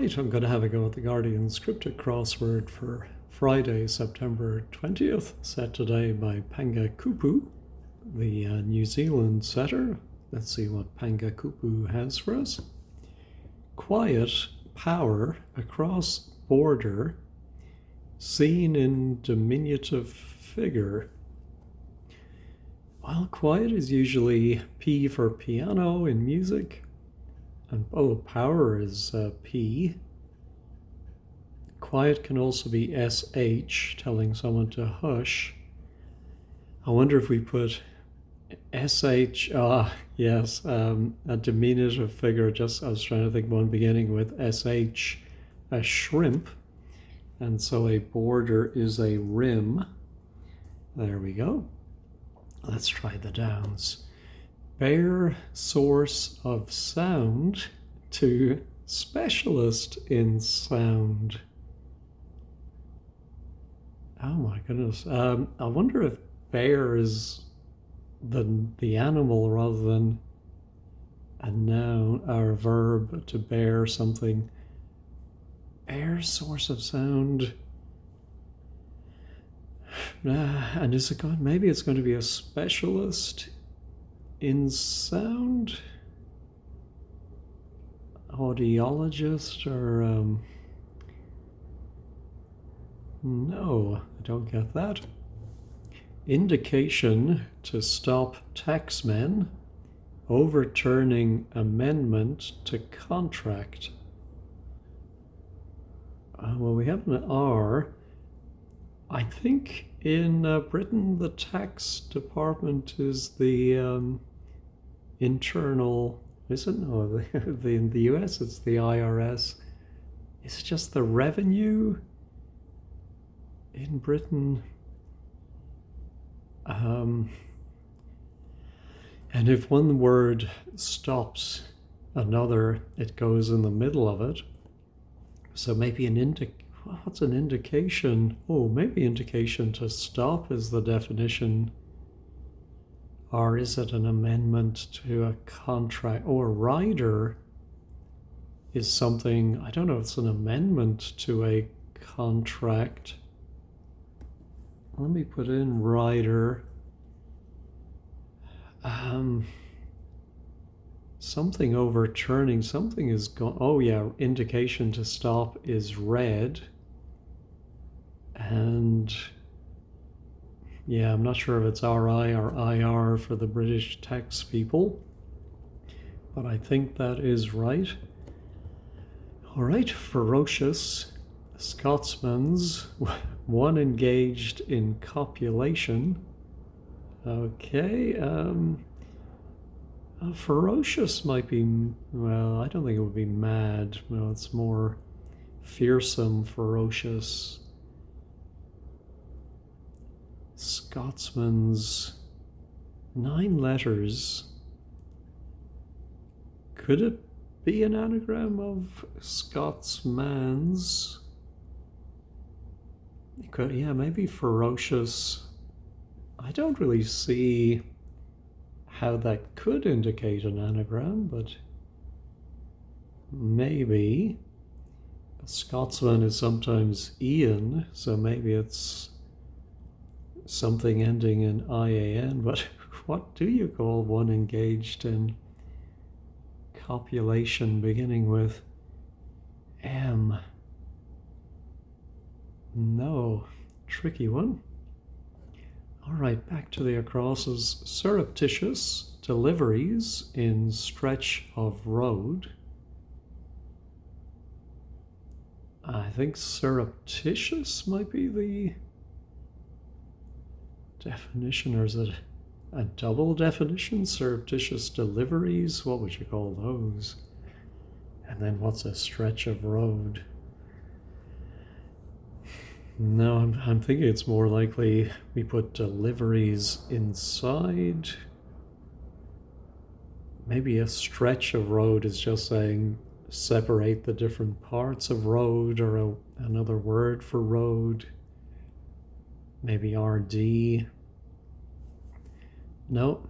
right, I'm going to have a go at the Guardian's Cryptic Crossword for Friday, September 20th, set today by Panga Kupu, the New Zealand setter. Let's see what Panga Kupu has for us. Quiet power across border, seen in diminutive figure. Well, quiet is usually P for piano in music. And power is P. Quiet can also be SH, telling someone to hush. I wonder if we put SH, yes, a diminutive figure. I was trying to think one beginning with SH, a shrimp. And so a border is a rim. There we go. Let's try the downs. Bare source of sound to specialist in sound. Oh my goodness. I wonder if bear is the animal rather than a noun or a verb to bear something. Bare source of sound. And is it going? Maybe it's going to be a specialist in sound, audiologist, or no, I don't get that. Indication to stop taxmen, overturning amendment to contract. Well, we have an R. I think in Britain the tax department is the internal, is it? No, in the US it's the IRS. Is it just the revenue in Britain? And if one word stops another, it goes in the middle of it. So maybe what's an indication? Oh, maybe indication to stop is the definition. Or is it an amendment to a contract? Or rider is something, I don't know if it's an amendment to a contract. Let me put in rider. Something overturning, something is gone. Oh yeah, indication to stop is red. And yeah, I'm not sure if it's RI or IR for the British tax people, but I think that is right. All right, ferocious, Scotsman's, one engaged in copulation. Okay, ferocious might be, well, I don't think it would be mad. Well, it's more fearsome, ferocious. Scotsman's, 9 letters. Could it be an anagram of Scotsman's? It could, yeah, maybe ferocious. I don't really see how that could indicate an anagram, but maybe. A Scotsman is sometimes Ian, so maybe it's something ending in IAN, but what do you call one engaged in copulation beginning with M? No, tricky one. All right, back to the acrosses. Surreptitious deliveries in stretch of road. I think surreptitious might be the definition, or is it a double definition? Surreptitious deliveries, what would you call those? And then what's a stretch of road? No, I'm thinking it's more likely we put deliveries inside. Maybe a stretch of road is just saying separate the different parts of road, or another word for road. Maybe RD. No,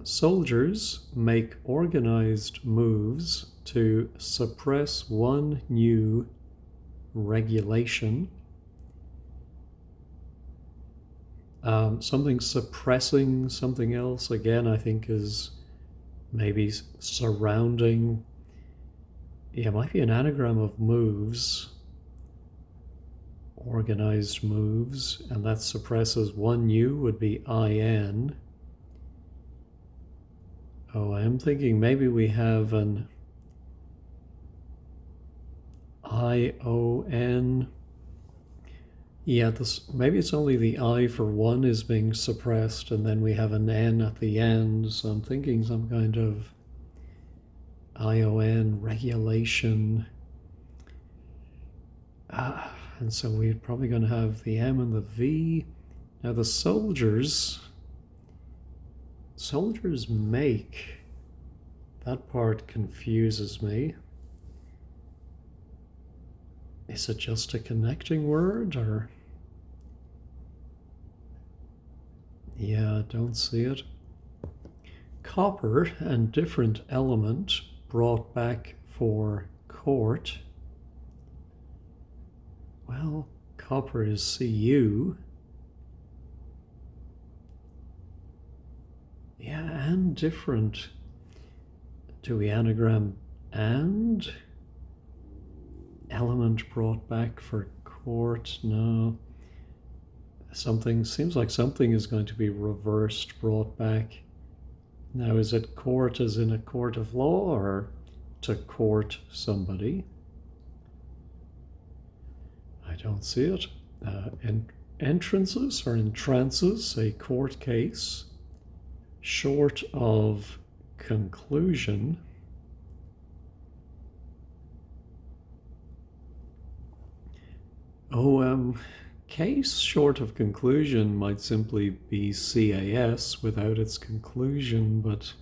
soldiers make organized moves to suppress one new regulation. Something suppressing something else, again, I think is maybe surrounding. Yeah, it might be an anagram of moves, organized moves, and that suppresses one U would be IN. Oh, I'm thinking maybe we have an ION. Yeah, maybe it's only the I for one is being suppressed, and then we have an N at the end. So I'm thinking some kind of ION regulation. And so we're probably going to have the M and the V. Now the soldiers make. That part confuses me. Is it just a connecting word, or? Yeah, I don't see it. Copper and different element brought back for court. Well, copper is CU. Yeah, and different. Do we anagram and? Element brought back for court? No. Something seems like something is going to be reversed, brought back. Now, is it court as in a court of law, or to court somebody? I don't see it. Entrances or entrances, a court case, short of conclusion. Case short of conclusion might simply be CAS without its conclusion, but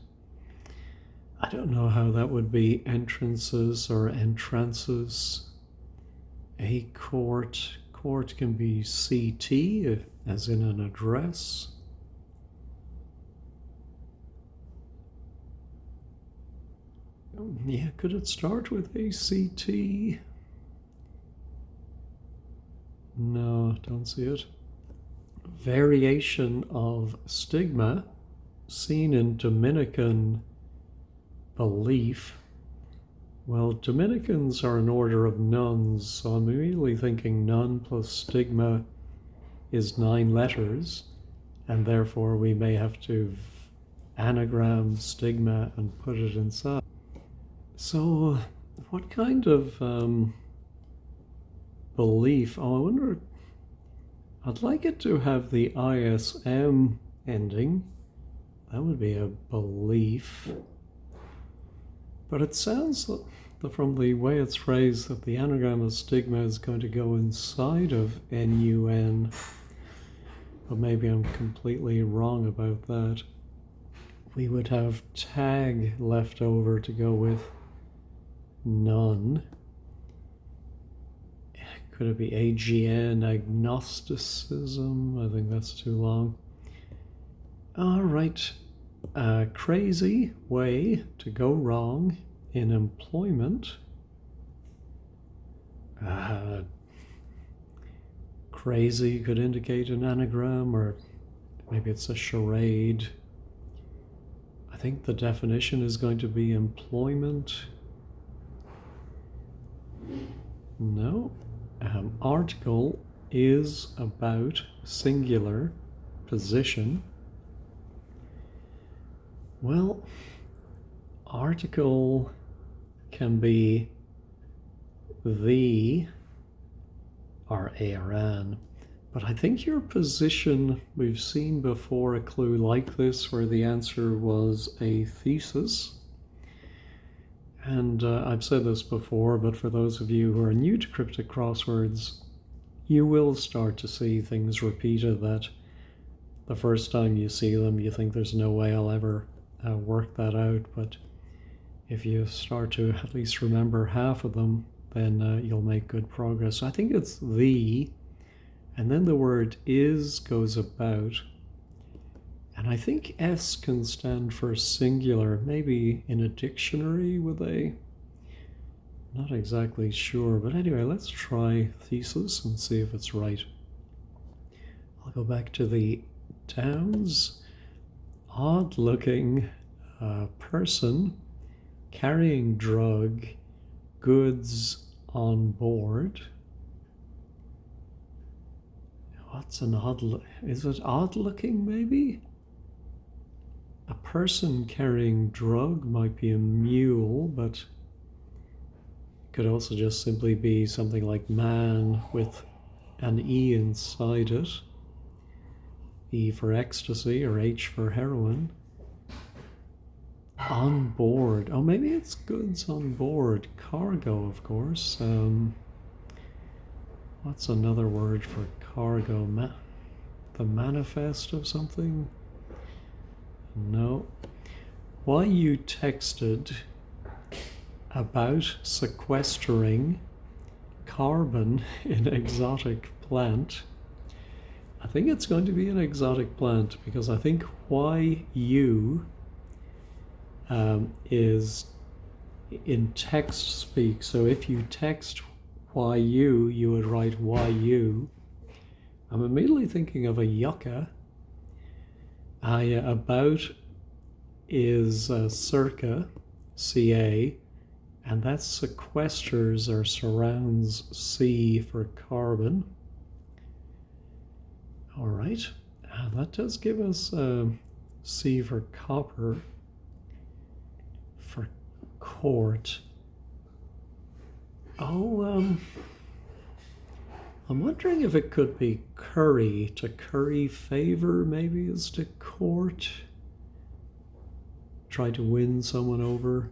I don't know how that would be entrances or entrances. A court can be CT, as in an address. Yeah, could it start with ACT? No, don't see it. Variation of stigma seen in Dominican belief. Well, Dominicans are an order of nuns, so I'm immediately thinking nun plus stigma is 9 letters, and therefore we may have to anagram stigma and put it inside. So, what kind of belief? Oh, I wonder. I'd like it to have the ISM ending. That would be a belief. But it sounds from the way it's phrased that the anagram of stigma is going to go inside of NUN. But maybe I'm completely wrong about that. We would have tag left over to go with none. Could it be AGN, agnosticism? I think that's too long. All right. A crazy way to go wrong in employment. Crazy could indicate an anagram, or maybe it's a charade. I think the definition is going to be employment. No. Article is about singular position. Well, article can be the or ARN, but I think your position, we've seen before a clue like this where the answer was a thesis. And I've said this before, but for those of you who are new to Cryptic Crosswords, you will start to see things repeated that the first time you see them, you think there's no way I'll ever work that out. But if you start to at least remember half of them, then you'll make good progress. So I think it's the, and then the word is goes about. And I think S can stand for singular. Maybe in a dictionary, would they? Not exactly sure, but anyway, let's try thesis and see if it's right. I'll go back to the Downs. Odd looking person carrying drug goods on board. What's an odd is it odd looking maybe? A person carrying drug might be a mule, but it could also just simply be something like man with an E inside it. E for ecstasy or H for heroin. On board. Oh, maybe it's goods on board. Cargo, of course. What's another word for cargo? The manifest of something? No. Why you texted about sequestering carbon in exotic plant. I think it's going to be an exotic plant because I think why you is in text speak. So if you text you would write YU. I'm immediately thinking of a yucca. About is circa, CA, and that sequesters or surrounds C for carbon. All right, that does give us C for copper, for court. Oh, I'm wondering if it could be curry. To curry favor maybe is to court. Try to win someone over.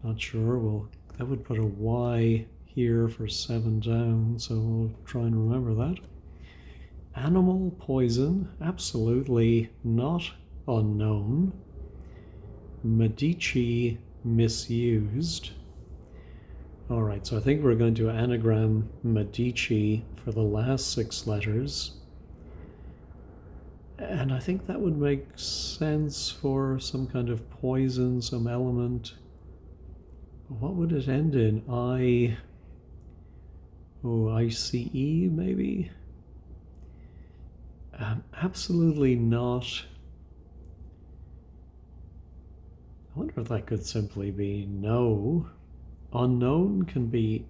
Not sure. Well, that would put a Y here for 7 down, so we'll try and remember that. Animal poison, absolutely not unknown. Medici misused. All right, so I think we're going to anagram Medici for the last 6 letters. And I think that would make sense for some kind of poison, some element. What would it end in? ICE maybe? Absolutely not. I wonder if that could simply be no. Unknown can be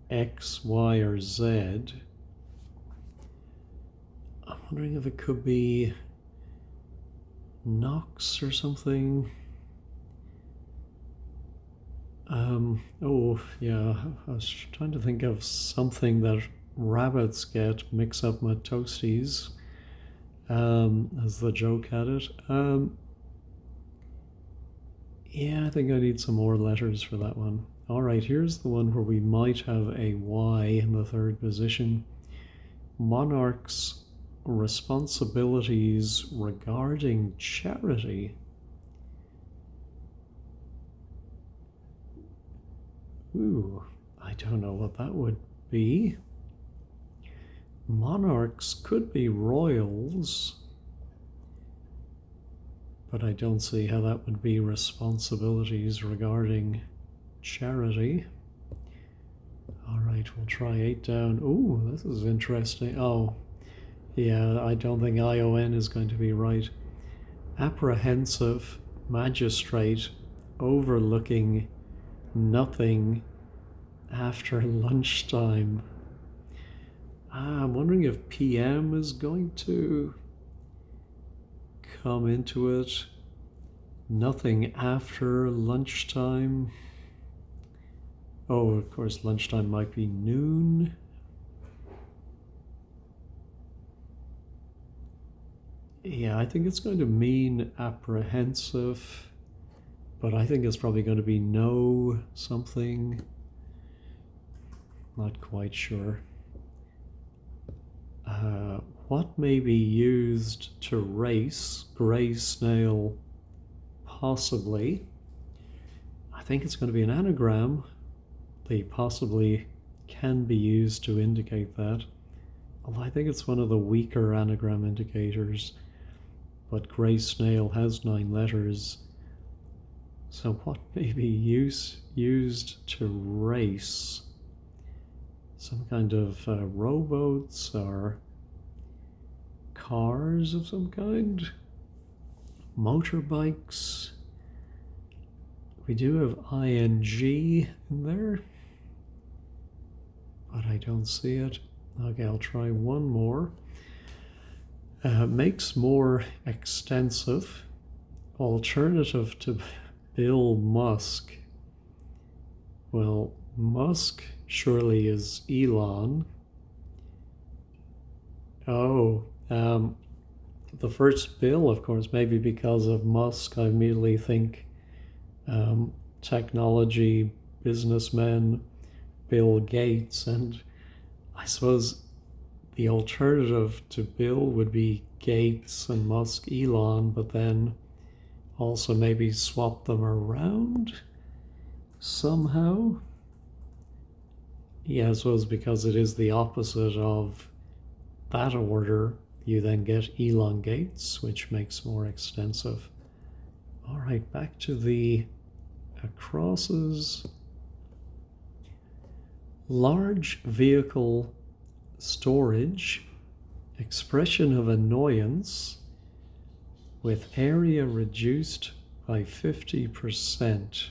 X, Y, or Z. I'm wondering if it could be Nox or something. Oh, yeah, I was trying to think of something that rabbits get, mix up my toasties, as the joke had it. Yeah, I think I need some more letters for that one. All right, here's the one where we might have a Y in the 3rd position. Monarch's responsibilities regarding charity. Ooh, I don't know what that would be. Monarchs could be royals, but I don't see how that would be responsibilities regarding charity. All right, we'll try 8 down. Ooh, this is interesting. Oh, yeah, I don't think ION is going to be right. Apprehensive magistrate overlooking nothing after lunchtime. I'm wondering if PM is going to come into it. Nothing after lunchtime. Oh, of course, lunchtime might be noon. Yeah, I think it's going to mean apprehensive, but I think it's probably going to be no something. Not quite sure. What may be used to race? Grey snail, possibly. I think it's going to be an anagram. The possibly can be used to indicate that. Although I think it's one of the weaker anagram indicators. But grey snail has 9 letters. So what may be used to race? Some kind of rowboats or cars of some kind? Motorbikes? We do have ing in there, but I don't see it. Okay, I'll try one more. Makes more extensive. Alternative to Bill Musk. Well, Musk surely is Elon. Oh, the first Bill, of course, maybe because of Musk, I immediately think technology businessman Bill Gates, and I suppose the alternative to Bill would be Gates and Musk, Elon, but then also maybe swap them around somehow. Yeah, I suppose because it is the opposite of that order, you then get Elon Gates, which makes more extensive. All right, back to the crosses. Large vehicle storage, expression of annoyance with area reduced by 50%.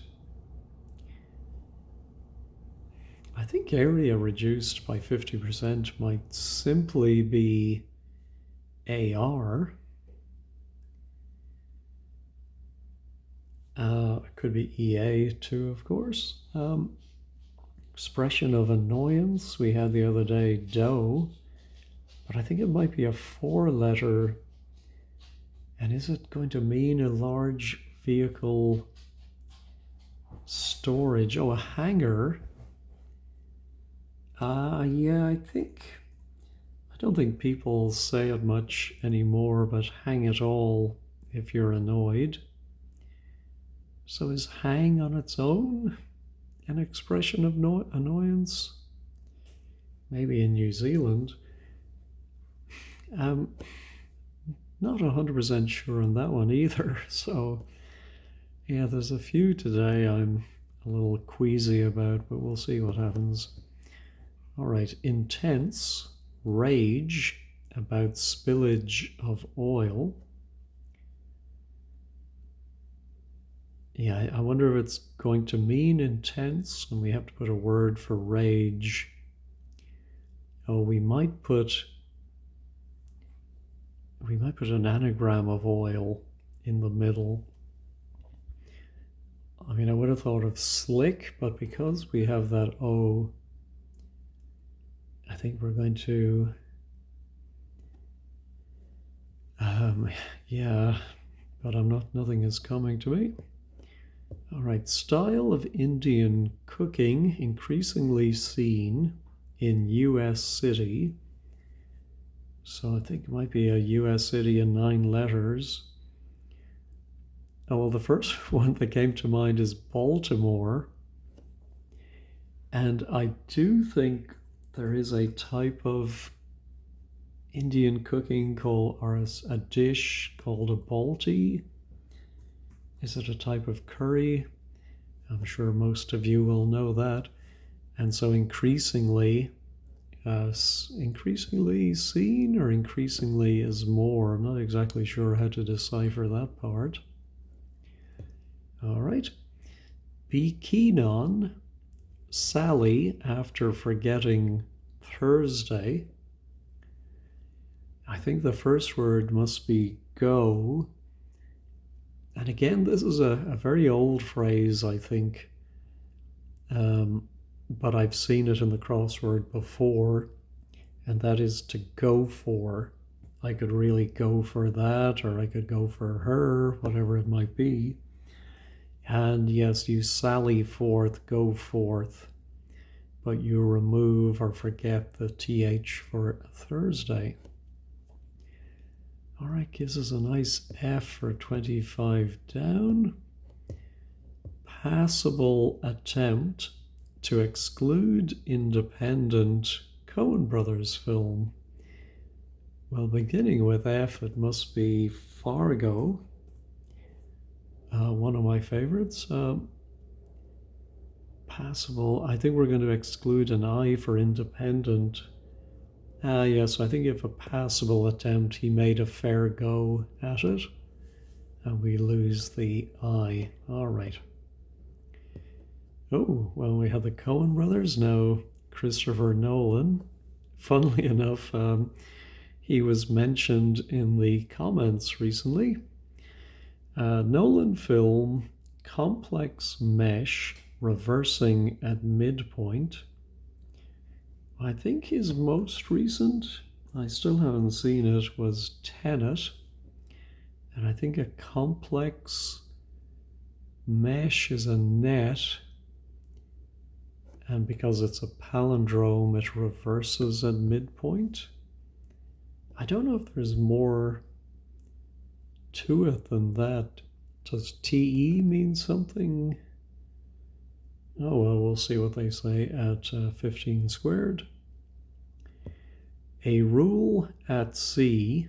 I think area reduced by 50% might simply be AR. It could be EA too, of course. Expression of annoyance, we had the other day, DOE, but I think it might be a 4-letter. And is it going to mean a large vehicle storage? Oh, a hangar. Yeah, I don't think people say it much anymore, but hang it all if you're annoyed. So is hang on its own an expression of annoyance? Maybe in New Zealand. Not 100% sure on that one either. So yeah, there's a few today I'm a little queasy about, but we'll see what happens. All right, intense, rage about spillage of oil. Yeah, I wonder if it's going to mean intense, and we have to put a word for rage. Oh, we might put an anagram of oil in the middle. I mean, I would have thought of slick, but because we have that O, I think we're going to, yeah, but nothing is coming to me. All right, style of Indian cooking increasingly seen in U.S. city. So I think it might be a U.S. city in 9 letters. Oh, well, the first one that came to mind is Baltimore. And I do think there is a type of Indian cooking called, or a dish called a balti. Is it a type of curry? I'm sure most of you will know that. And so increasingly seen, or increasingly is more. I'm not exactly sure how to decipher that part. All right. Be keen on Sally after forgetting Thursday. I think the first word must be go. And again, this is a very old phrase, I think. But I've seen it in the crossword before, and that is to go for. I could really go for that, or I could go for her, whatever it might be. And yes, you sally forth, go forth, but you remove or forget the TH for Thursday. All right, gives us a nice F for 25 down. Passable attempt to exclude independent Coen Brothers film. Well, beginning with F, it must be Fargo. One of my favorites. Passable. I think we're going to exclude an I for independent. Yes, I think if a passable attempt, he made a fair go at it. And we lose the I. All right. Oh, well, we have the Coen brothers, now Christopher Nolan. Funnily enough, he was mentioned in the comments recently. Nolan film Complex Mesh Reversing at Midpoint. I think his most recent, I still haven't seen it, was Tenet. And I think a complex mesh is a net. And because it's a palindrome, it reverses at midpoint. I don't know if there's more to it than that. Does TE mean something? Oh, well, we'll see what they say at 15 squared. A rule at sea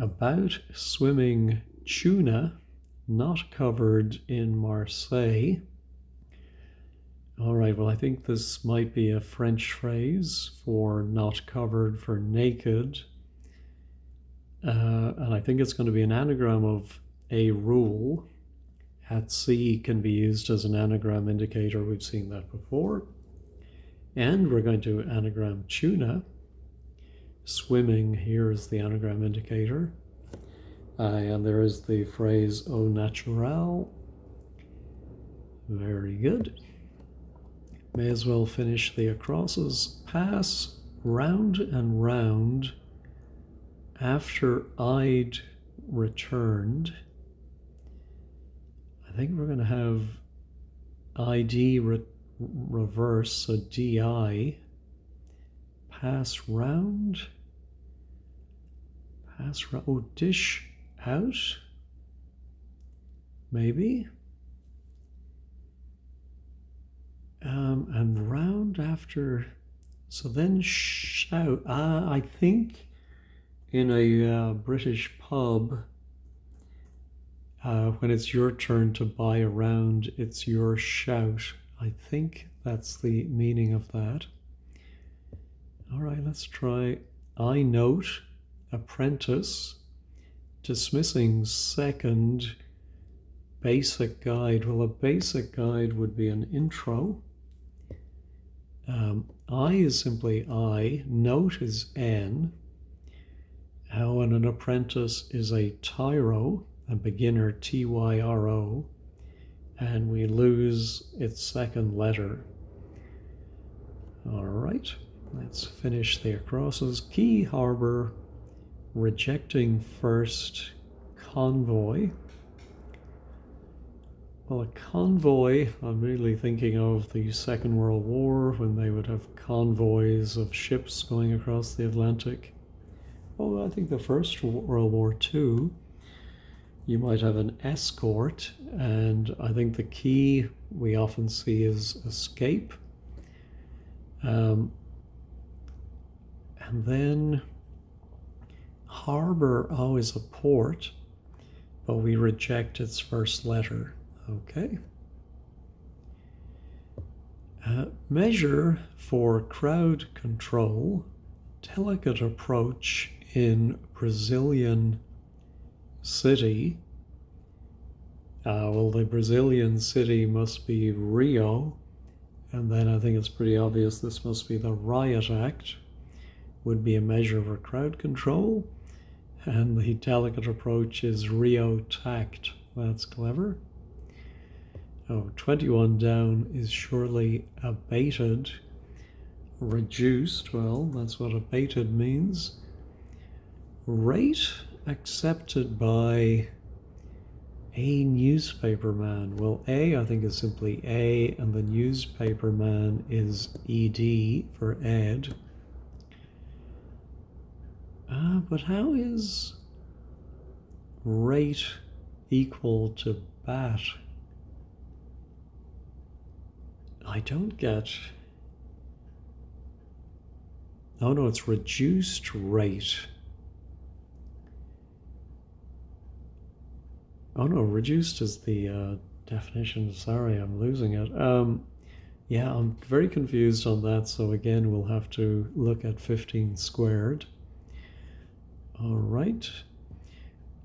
about swimming tuna not covered in Marseille. All right, well, I think this might be a French phrase for not covered, for naked. And I think it's going to be an anagram of a rule. At sea can be used as an anagram indicator. We've seen that before. And we're going to anagram tuna. Swimming here is the anagram indicator. And there is the phrase au naturel. Very good. May as well finish the acrosses. Pass round and round after I'd returned. I think we're going to have ID reverse, so DI. Pass round. Pass round. Oh, dish out. Maybe. And round after. So then shout. I think in a British pub, when it's your turn to buy a round, it's your shout. I think that's the meaning of that. All right, let's try. I note, apprentice, dismissing second, basic guide. Well, a basic guide would be an intro. I is simply I, note is N. How an apprentice is a tyro, a beginner, TYRO, and we lose its second letter. All right, let's finish the acrosses. Quay harbor, rejecting first, convoy. Well, a convoy, I'm really thinking of the Second World War when they would have convoys of ships going across the Atlantic. Well, I think the First World War too. You might have an escort, and I think the key we often see is escape. And then harbor, is a port, but we reject its first letter. Okay. Measure for crowd control, delicate approach in Brazilian city. Well, the Brazilian city must be Rio, and then I think it's pretty obvious this must be the Riot Act, would be a measure for crowd control, and the delicate approach is Rio Tact. That's clever. 21 down is surely abated. Reduced, well, that's what abated means. Rate accepted by a newspaperman. Well, A, I think is simply A, and the newspaperman is ED for Ed. But how is rate equal to bat? I don't get. Oh no, it's reduced rate. Oh no, reduced is the definition. Sorry, I'm losing it. Yeah, I'm very confused on that. So again, we'll have to look at 15 squared. All right.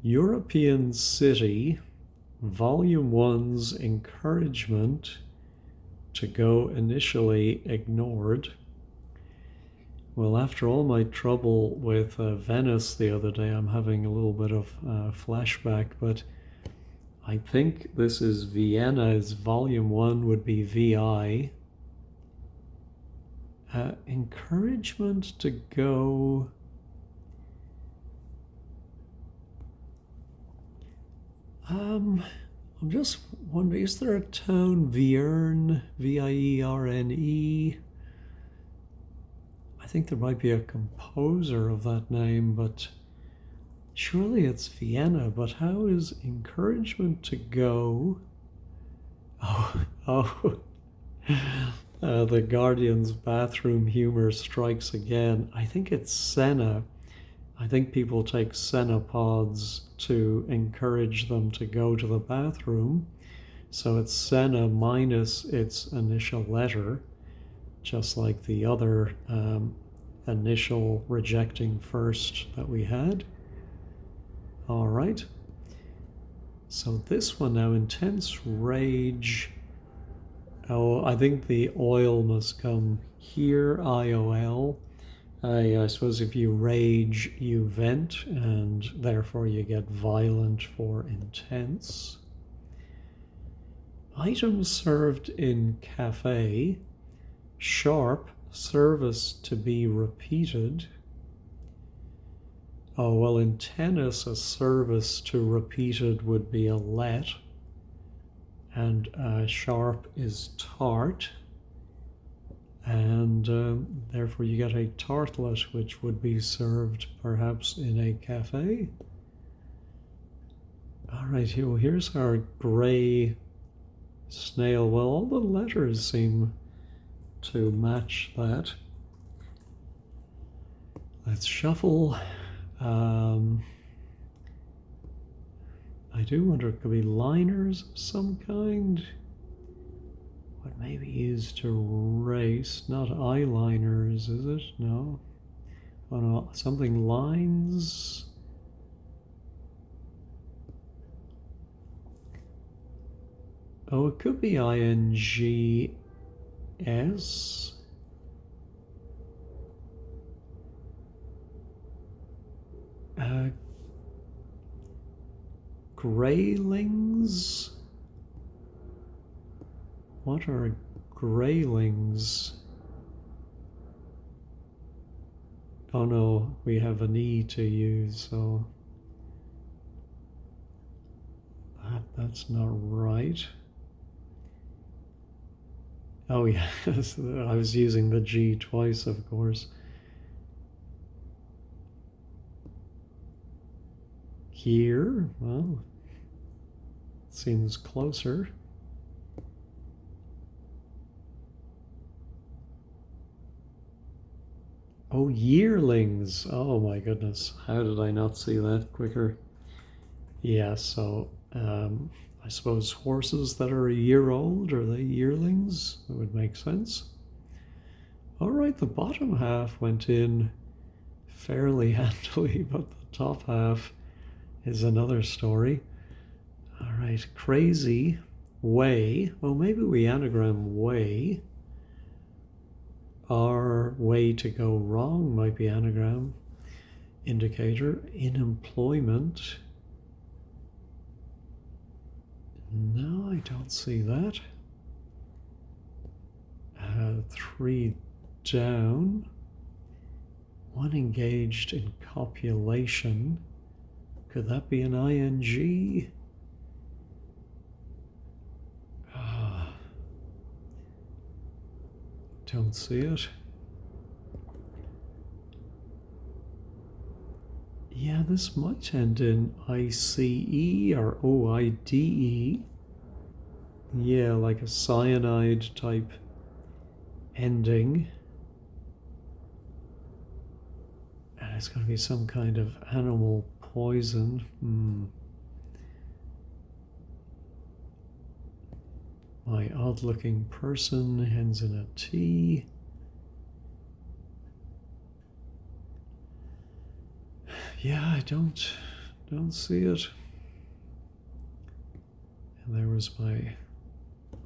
European City, Volume 1's encouragement to go initially ignored. Well, after all my trouble with Venice the other day, I'm having a little bit of flashback, but I think this is Vienna's Volume 1 would be VI. Encouragement to go... I'm just wondering, is there a town, Vierne, Vierne? I think there might be a composer of that name, but surely it's Vienna. But how is encouragement to go? Oh, the Guardian's bathroom humor strikes again. I think it's Senna. I think people take Senna pods to encourage them to go to the bathroom. So it's Senna minus its initial letter, just like the other initial rejecting first that we had. All right. So this one now, intense rage. Oh, I think the oil must come here, IOL. I suppose if you rage, you vent, and therefore you get violent for intense. Items served in cafe, sharp, service to be repeated. Oh, well, in tennis, a service to repeated would be a let, and sharp is tart. And therefore you get a tartlet, which would be served perhaps in a cafe. All right, here's our gray snail. Well, all the letters seem to match that. Let's shuffle. I do wonder, it could be liners of some kind. What may be used to race, not eyeliners, is it? No. Oh no, something lines. Oh, it could be INGS. Graylings? What are graylings? Oh no, we have an E to use, so that's not right. Oh yes, I was using the G twice, of course. Here, well, seems closer. Oh, yearlings. Oh my goodness. How did I not see that quicker? Yeah, so I suppose horses that are a year old, are they yearlings? That would make sense. All right, the bottom half went in fairly handily, but the top half is another story. All right, crazy, way. Well, maybe we anagram way. Our way to go wrong might be anagram. Indicator, in employment. No, I don't see that. 3 down. 1 engaged in copulation. Could that be an ing? Don't see it. Yeah, this might end in ICE or OIDE. Yeah, like a cyanide type ending. And it's going to be some kind of animal poison. My odd-looking person ends in a T. Yeah, I don't see it. And there was my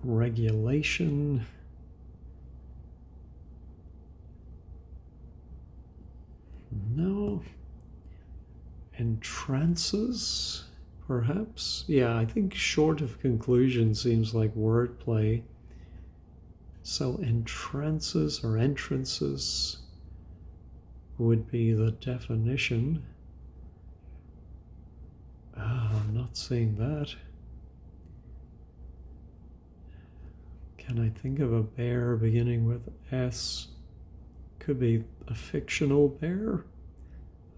regulation. No. Entrances, perhaps? Yeah, I think short of conclusion seems like wordplay. So entrances or entrances would be the definition. I'm not seeing that. Can I think of a bear beginning with S? Could be a fictional bear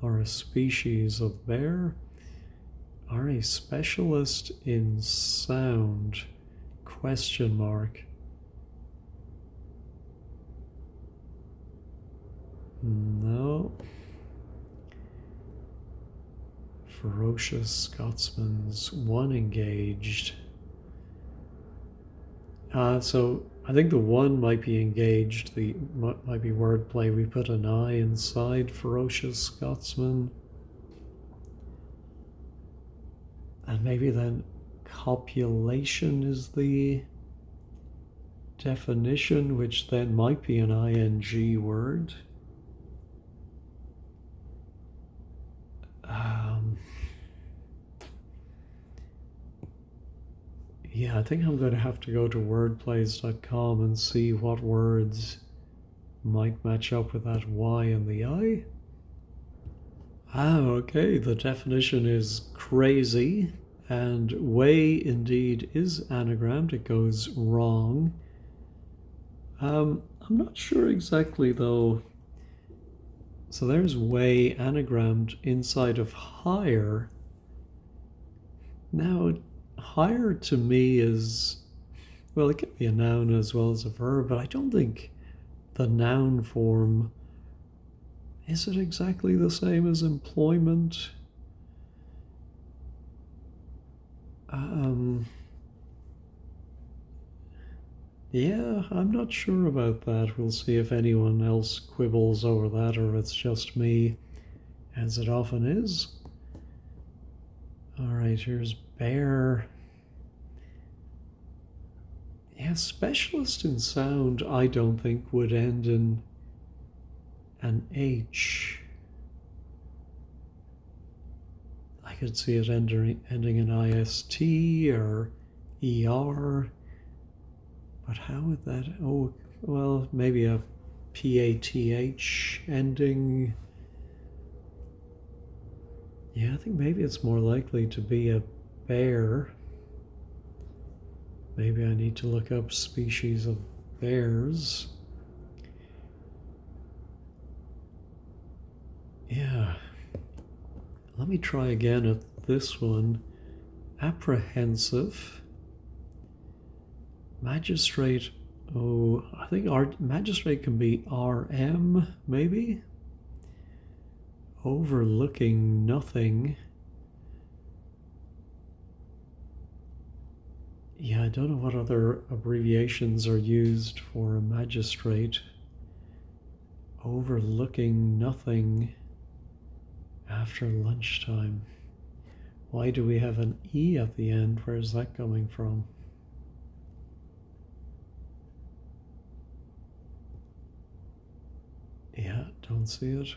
or a species of bear. Are a specialist in sound? Question mark. No. Ferocious Scotsman's one engaged. So I think the one might be engaged. The might be wordplay. We put an I inside Ferocious Scotsman. And maybe then copulation is the definition, which then might be an ing word. Yeah, I think I'm going to have to go to wordplays.com and see what words might match up with that Y and the I. Okay, the definition is crazy, and way indeed is anagrammed. It goes wrong. I'm not sure exactly though. So there's way anagrammed inside of higher. Now, higher to me is, well, it can be a noun as well as a verb, but I don't think the noun form, is it exactly the same as employment? Yeah, I'm not sure about that. We'll see if anyone else quibbles over that or it's just me, as it often is. All right, here's bear. Yeah, specialist in sound, I don't think would end in an H. I could see it ending in IST or ER. But how would that, oh, well, maybe a PATH ending. Yeah, I think maybe it's more likely to be a bear. Maybe I need to look up species of bears. Yeah. Let me try again at this one. Apprehensive. Magistrate. Oh, I think magistrate can be RM, maybe? Overlooking nothing. Yeah, I don't know what other abbreviations are used for a magistrate. Overlooking nothing after lunchtime. Why do we have an E at the end? Where's that coming from? Yeah, don't see it.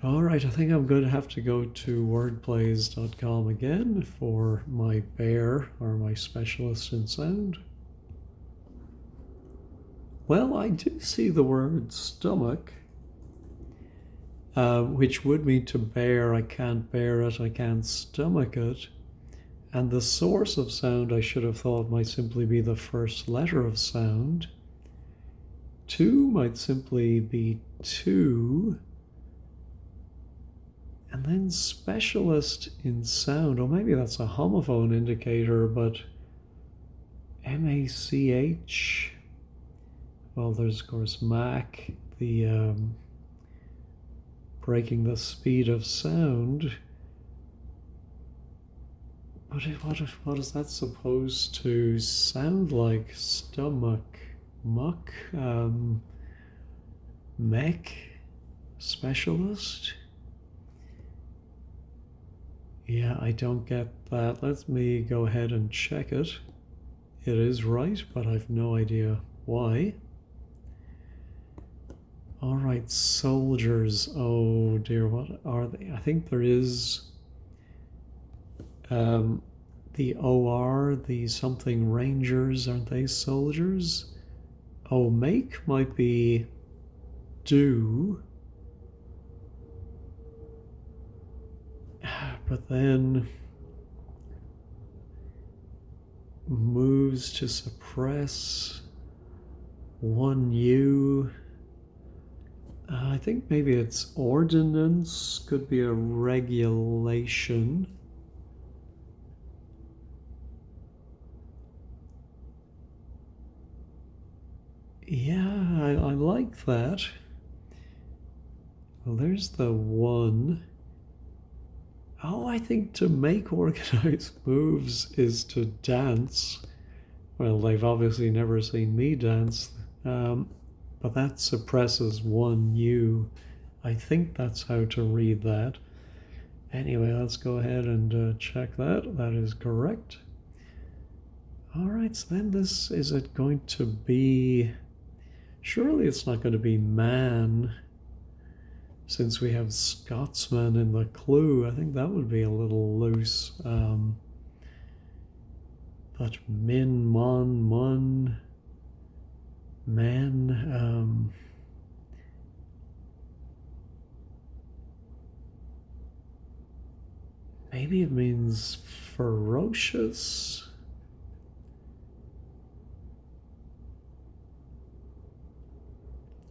All right, I think I'm going to have to go to wordplays.com again for my bear or my specialist in sound. Well, I do see the word stomach, which would mean to bear. I can't bear it, I can't stomach it. And the source of sound, I should have thought, might simply be the first letter of sound. Two might simply be two. And then specialist in sound, or maybe that's a homophone indicator, but MACH. Well, there's of course Mach, the breaking the speed of sound. What is that supposed to sound like? Stomach, muck, mech, specialist? Yeah, I don't get that. Let me go ahead and check it. It is right, but I've no idea why. All right, soldiers. Oh dear, what are they? I think there is the OR, the something rangers, aren't they soldiers? Oh, make might be do. But then moves to suppress. 1U. I think maybe it's ordinance, could be a regulation. Yeah, I like that. Well, there's the one. Oh, I think to make organized moves is to dance. Well, they've obviously never seen me dance, but that suppresses 1U. I think that's how to read that. Anyway, let's go ahead and check that. That is correct. All right, so then this, is it going to be, surely it's not going to be man, since we have Scotsman in the clue. I think that would be a little loose. But min, mon, mun, man, maybe it means ferocious.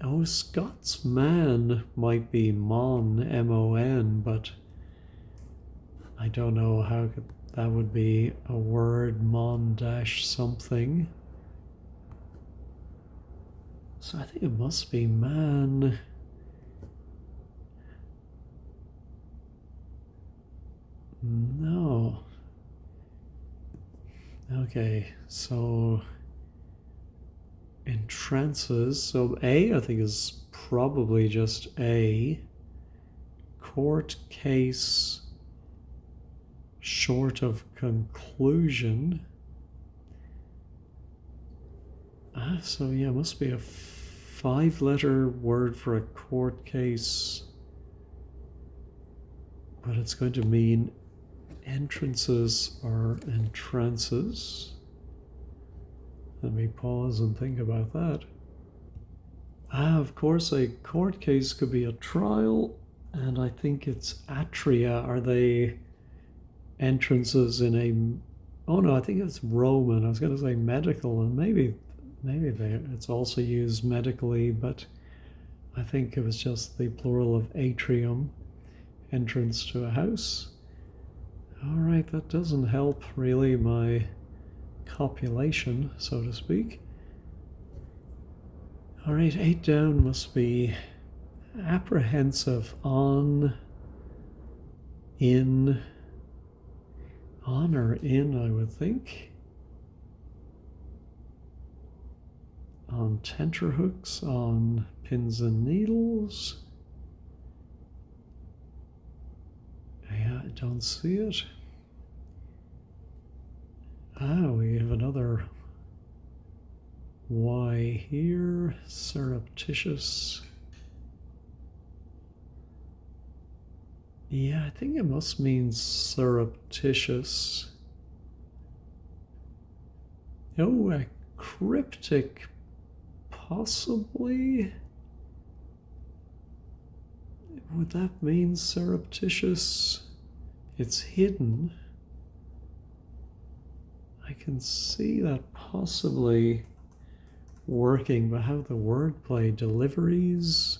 Oh, Scotsman might be mon, M-O-N, but I don't know how that would be a word, mon dash something. So I think it must be man. No. Okay, so entrances. So A, I think, is probably just A. Court case short of conclusion. So yeah, must be a 5-letter word for a court case. But it's going to mean entrances or entrances. Let me pause and think about that. Of course, a court case could be a trial, and I think it's atria. Are they entrances in a... Oh no, I think it's Roman. I was going to say medical, and maybe it's also used medically, but I think it was just the plural of atrium, entrance to a house. All right, that doesn't help really my copulation, so to speak. All right, 8 down must be apprehensive on, in, on or in, I would think. On tenterhooks, on pins and needles. Yeah, I don't see it. We have another Y here, surreptitious. Yeah, I think it must mean surreptitious. Oh, a cryptic, possibly? Would that mean surreptitious? It's hidden. I can see that possibly working, but how the wordplay, deliveries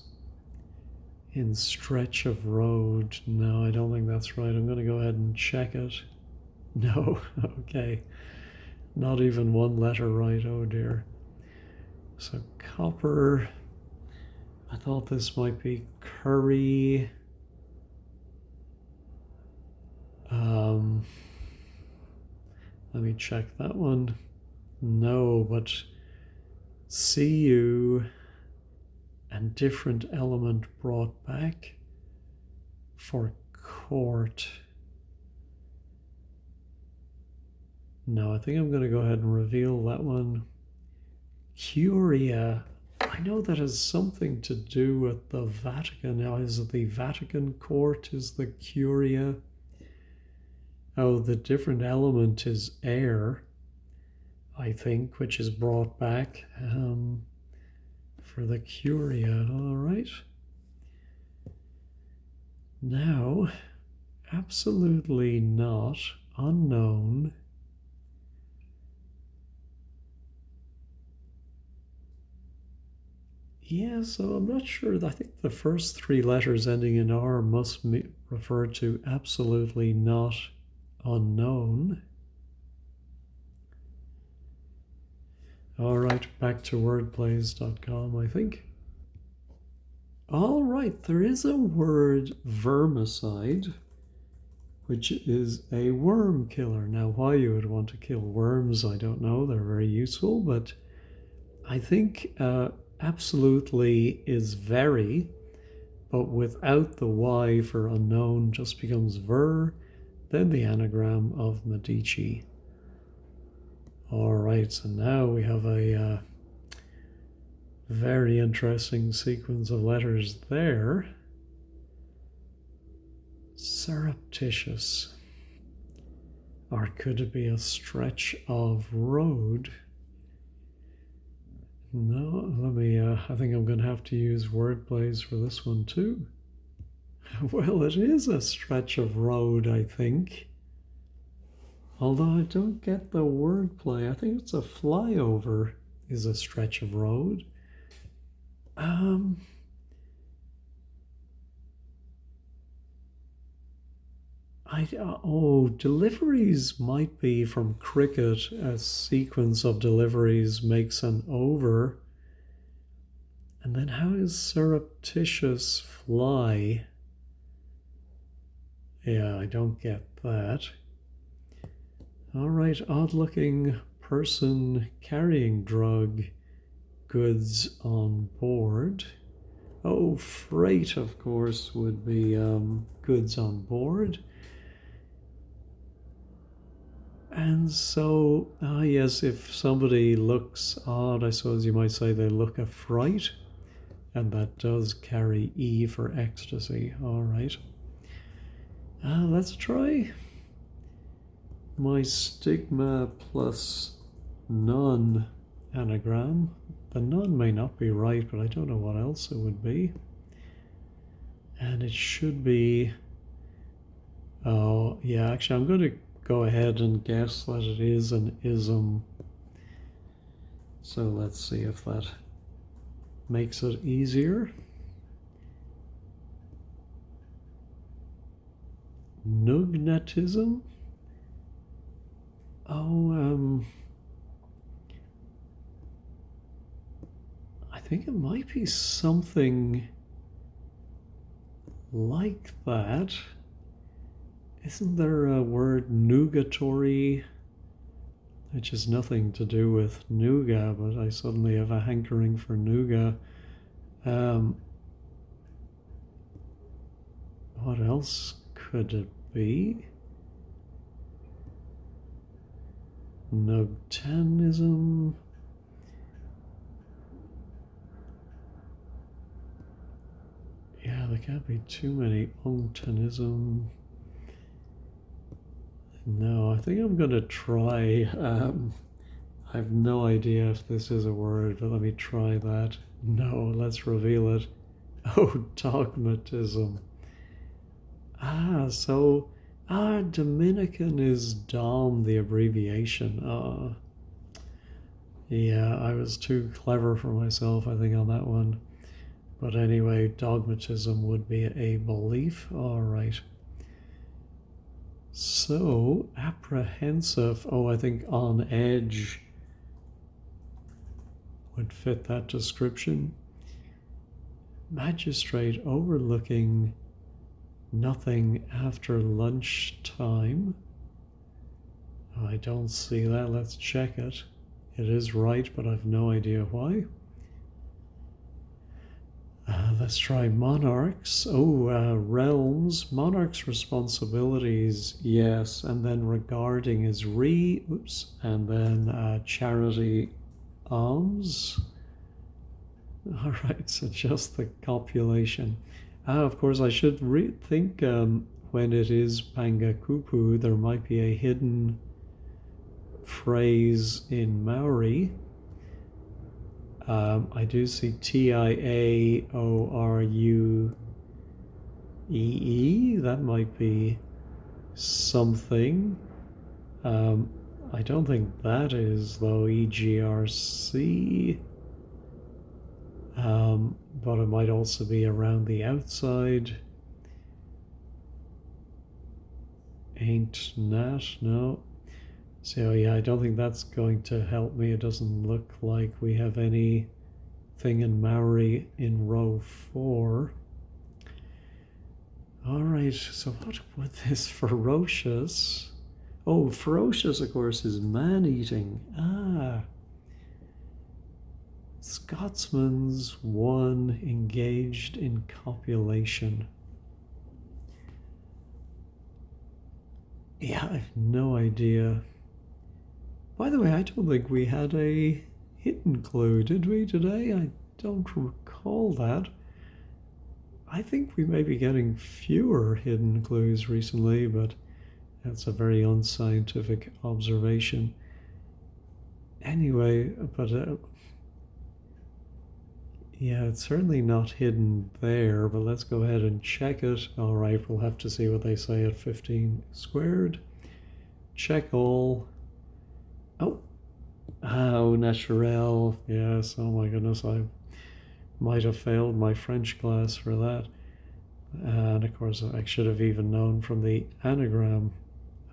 in stretch of road. No, I don't think that's right. I'm going to go ahead and check it. No, okay. Not even one letter right, oh dear. So copper, I thought this might be curry. Let me check that one. No, but see you and different element brought back for court. No, I think I'm going to go ahead and reveal that one. Curia. I know that has something to do with the Vatican. Now, is it the Vatican court is the Curia? Oh, the different element is air, I think, which is brought back for the Curia. All right. Now, absolutely not. Unknown. Yeah, so I'm not sure. I think the first three letters ending in R must refer to absolutely not unknown. All right, back to wordplays.com, I think. All right, there is a word vermicide, which is a worm killer. Now, why you would want to kill worms, I don't know. They're very useful, but I think absolutely is very, but without the Y for unknown just becomes ver, then the anagram of Medici. All right, so now we have a very interesting sequence of letters there. Surreptitious. Or could it be a stretch of road? No, let me, I think I'm going to have to use wordplays for this one too. Well, it is a stretch of road, I think. Although I don't get the wordplay. I think it's a flyover is a stretch of road. Deliveries might be from cricket. A sequence of deliveries makes an over. And then how is surreptitious fly? Yeah, I don't get that. All right, odd-looking person carrying drug goods on board. Oh, freight, of course, would be goods on board. And so, yes, if somebody looks odd, I suppose you might say they look a fright. And that does carry E for ecstasy. All right. Let's try my stigma plus none anagram. The none may not be right, but I don't know what else it would be. And it should be, oh, yeah, actually, I'm going to go ahead and guess that it is an ism. So let's see if that makes it easier. Nugnetism. Oh, I think it might be something like that. Isn't there a word nugatory, which has nothing to do with nougat, but I suddenly have a hankering for nougat. What else could it be? Nugtanism. Yeah, there can't be too many. Unctanism. No, I think I'm going to try. I have no idea if this is a word, but let me try that. No, let's reveal it. Oh, dogmatism. Dominican is DOM, the abbreviation. Yeah, I was too clever for myself, I think, on that one. But anyway, dogmatism would be a belief. All right. So, apprehensive. Oh, I think on edge would fit that description. Magistrate overlooking nothing after lunchtime. I don't see that. Let's check it. It is right, but I've no idea why. Let's try monarchs. Oh, realms. Monarchs' responsibilities, yes. And then regarding is oops. And then charity alms. All right, so just the copulation. Of course, I should think when it is Pangakupu, there might be a hidden phrase in Maori. I do see Tiaoruee. That might be something. I don't think that is, though, EGRC. But it might also be around the outside. Ain't not, no. So yeah, I don't think that's going to help me. It doesn't look like we have anything in Maori in row 4. All right, so what with this ferocious? Oh, ferocious, of course, is man-eating. Scotsman's 1 engaged in copulation. Yeah, I have no idea. By the way, I don't think we had a hidden clue, did we, today? I don't recall that. I think we may be getting fewer hidden clues recently, but that's a very unscientific observation. Anyway, but yeah, it's certainly not hidden there, but let's go ahead and check it. All right, we'll have to see what they say at 15 squared. Check all. Oh, naturel. Yes, oh my goodness, I might have failed my French class for that. And of course, I should have even known from the anagram.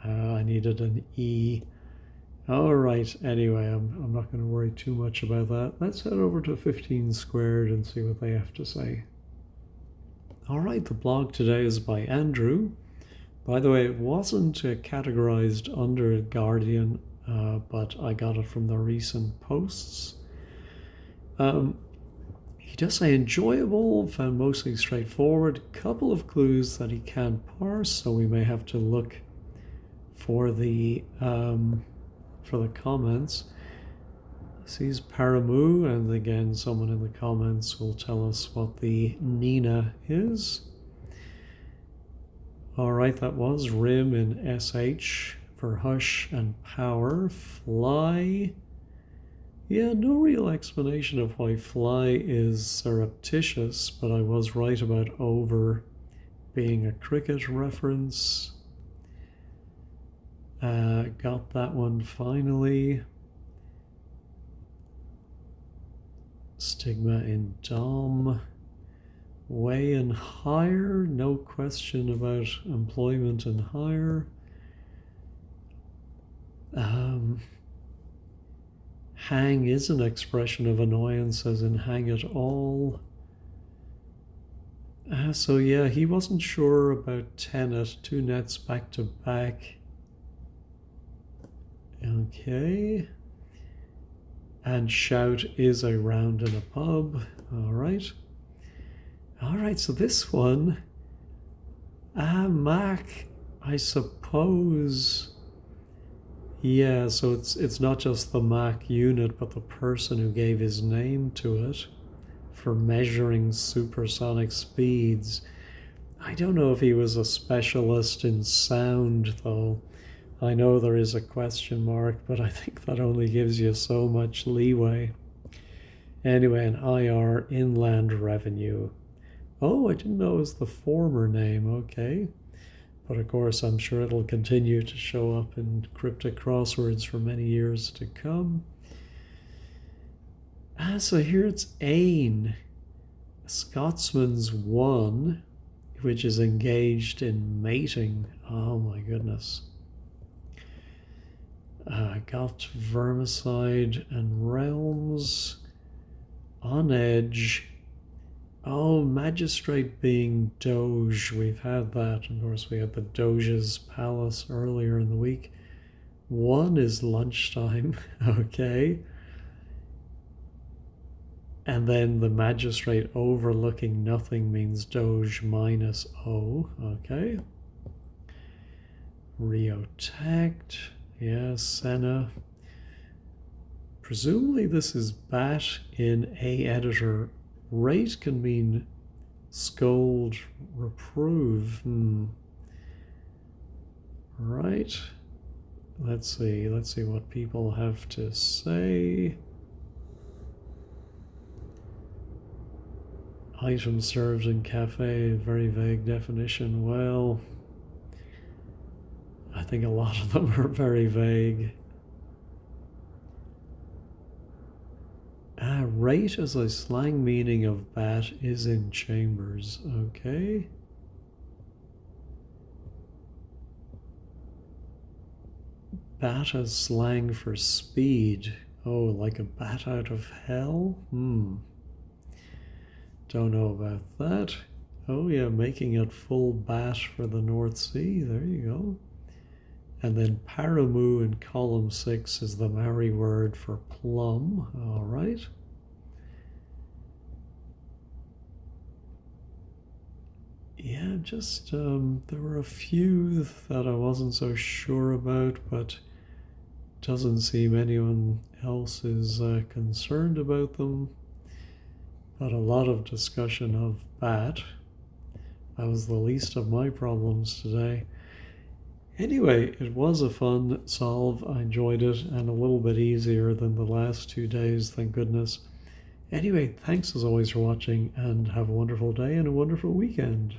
I needed an E. All right, anyway, I'm not going to worry too much about that. Let's head over to 15 squared and see what they have to say. All right, the blog today is by Andrew. By the way, it wasn't categorized under Guardian, but I got it from the recent posts. He does say enjoyable, found mostly straightforward, couple of clues that he can't parse, so we may have to look for the comments. Sees Paramu, and again, someone in the comments will tell us what the Nina is. All right, that was Rim in SH for hush and power. Fly. Yeah, no real explanation of why fly is surreptitious, but I was right about over being a cricket reference. Got that one finally. Stigma in Dom. Way and hire, no question about employment and hire. Hang is an expression of annoyance, as in hang it all. So yeah, he wasn't sure about tenet, 2 nets back to back. Okay. And shout is a round in a pub. All right. All right, so this one, Mac, I suppose. Yeah, so it's not just the Mac unit, but the person who gave his name to it for measuring supersonic speeds. I don't know if he was a specialist in sound, though. I know there is a question mark, but I think that only gives you so much leeway. Anyway, an IR, inland revenue. Oh, I didn't know it was the former name, okay. But of course, I'm sure it'll continue to show up in Cryptic Crosswords for many years to come. So here it's Ain, Scotsman's 1, which is engaged in mating. Oh my goodness. Got Vermicide and Realms. On Edge. Oh, Magistrate being Doge. We've had that. Of course, we had the Doge's Palace earlier in the week. 1 is lunchtime, okay. And then the magistrate overlooking nothing means Doge minus O, okay. Rio Tact, yes, Senna. Presumably this is bat in a editor. Rate can mean scold, reprove. Right. Let's see what people have to say. Item served in cafe, very vague definition. Well, I think a lot of them are very vague. Rate as a slang meaning of bat is in chambers, okay. Bat as slang for speed. Oh, like a bat out of hell? Don't know about that. Oh yeah, making it full bat for the North Sea. There you go. And then paramoo in column 6 is the Maori word for plum. All right. Yeah, just there were a few that I wasn't so sure about, but doesn't seem anyone else is concerned about them. But a lot of discussion of bat. That was the least of my problems today. Anyway, it was a fun solve. I enjoyed it, and a little bit easier than the last 2 days, thank goodness. Anyway, thanks as always for watching, and have a wonderful day and a wonderful weekend.